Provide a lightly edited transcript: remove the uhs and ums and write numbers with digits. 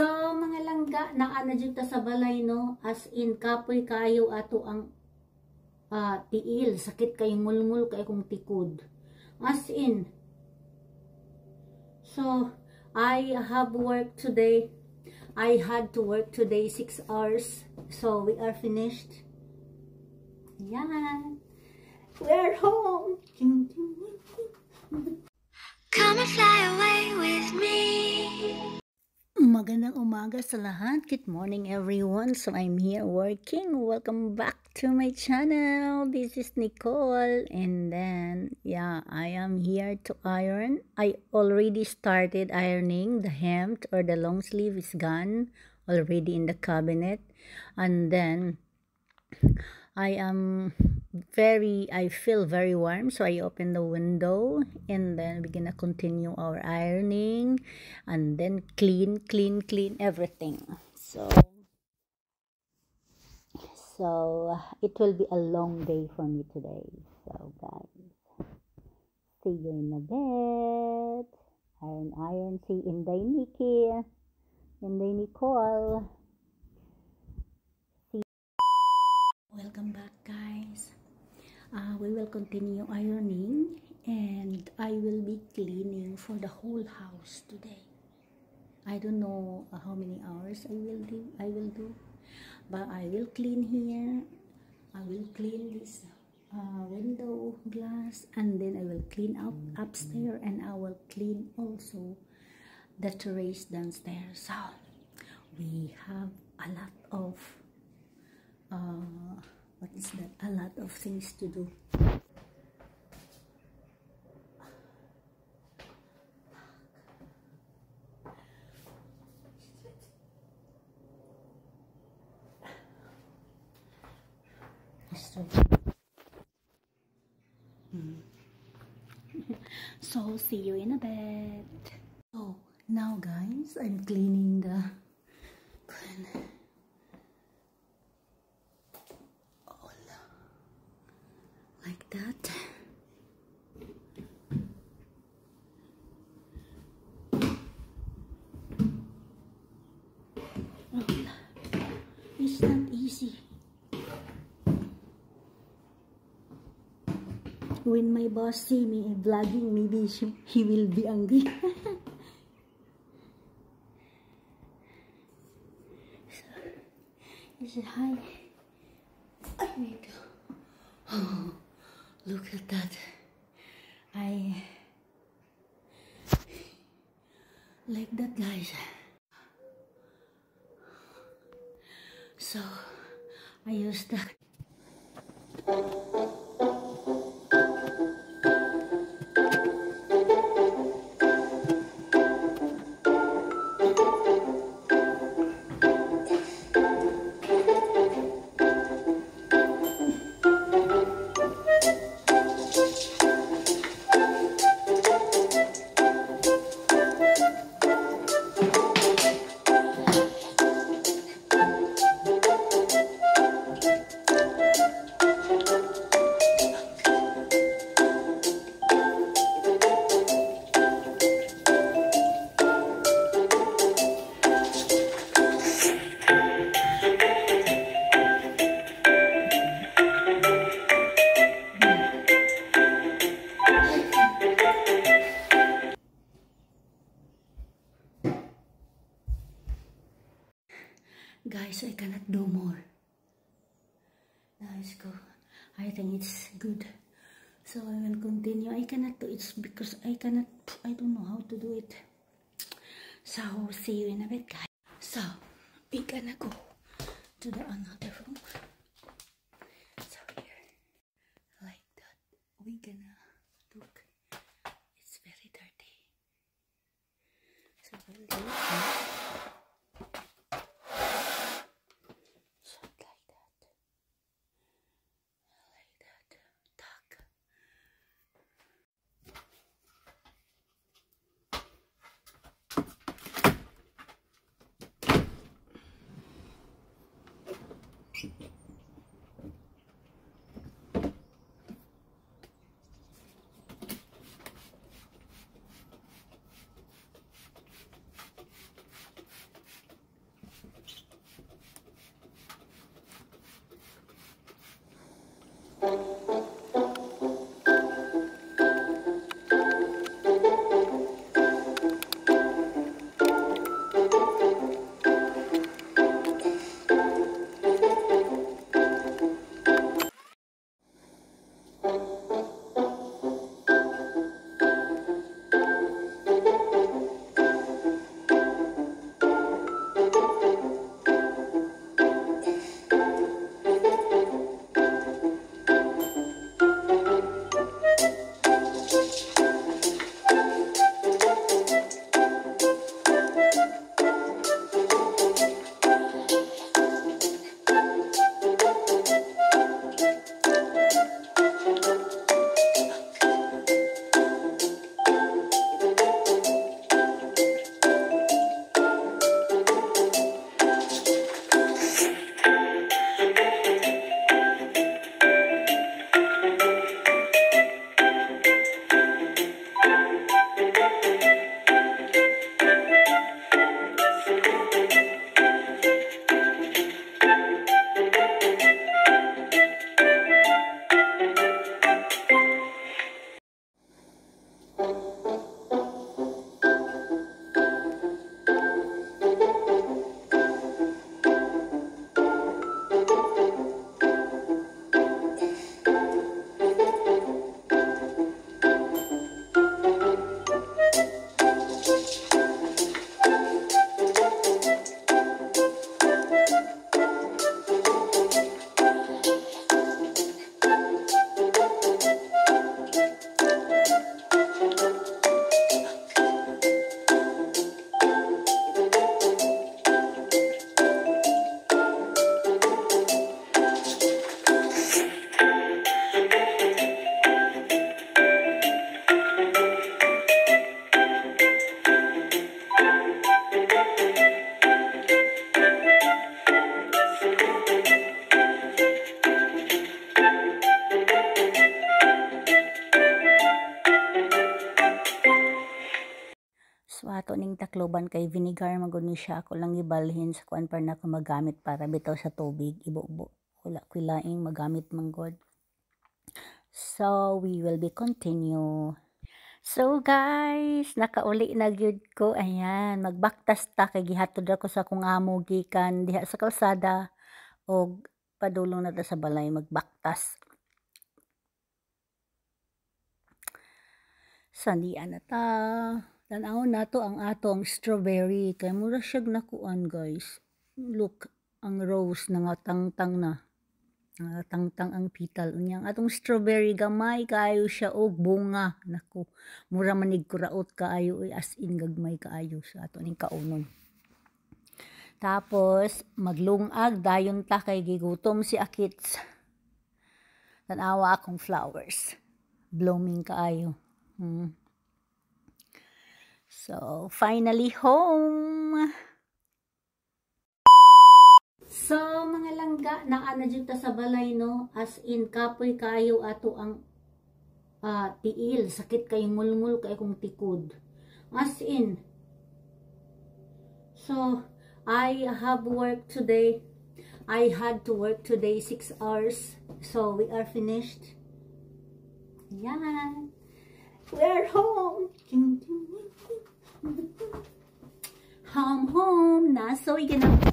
So, mga langga, naana dyan ta sa balay, no? As in, kapoy kayo ato ang tiil. Sakit kayo, mulmul kayo kong tikod. As in. So, I have work today. I had to work today 6 hours. So, we are finished. Yan. We are home. Come and fly away with me. Magandang umaga sa lahat. Good morning everyone. So I'm here working. Welcome back to my channel. This is Nicole. And then, yeah, I am here to iron. I already started ironing. The hem or the long sleeve is gone. Already in the cabinet. And then, I feel very warm, so I open the window and then we're gonna continue our ironing and then clean everything. So it will be a long day for me today. So guys, see you in a bit. Iron, see Inday Nikki, Inday Nicole. Welcome back guys. We will continue ironing and I will be cleaning for the whole house today. I don't know how many hours I will do, but I will clean here. I will clean this window glass, and then I will clean up upstairs, and I will clean also the terrace downstairs. So we have a lot of what is that? A lot of things to do. So see you in a bit. So now guys, I'm cleaning the like that. Oh, it's not easy. When my boss see me vlogging, maybe he will be angry. So, he said, hi. I need to. Oh, look at that. I like that, guys. So I use that. Guys, I cannot do more. Let's go. I think it's good. So I will continue. I cannot do it because I don't know how to do it. So see you in a bit, guys. So we gonna go to the another room. So here, like that. We gonna look. It's very dirty. So we'll do it. takloban kay vinegar magud ni siya. Ako lang ibalhin sa kuan para na ko magamit para bitaw sa tubig. Ibo-bo. Wala ko laing magamit manggod. So, we will be continue. So guys, nakauli na gyud ko. Ayan, magbaktas ta kay gihatod ako sa kung amo gikan diha sa kalsada og padulong na ta sa balay magbaktas. Sandian na ta. Tanaw na to ang atong strawberry kay mura siyag nakuan guys. Look, ang rose nangatangtang na. Tangtang ang petal unyang atong strawberry gamay kaayo siya og bunga nako mura manig kuraot kaayo as in gagmay kaayo sa ato ning kaunon. Tapos maglungag dayon ta kay gigutom si Akits. Tanawa akong flowers blooming kaayo. So finally home. So, mga langga, naana dyan ta sa balay, no? As in, kapoy kayo ato ang tiil. Sakit kayong mulmul kay kong tikod. As in. So, I have work today. I had to work today 6 hours. So, we are finished. Yan. We are home. Home, home. Nasoy ganun.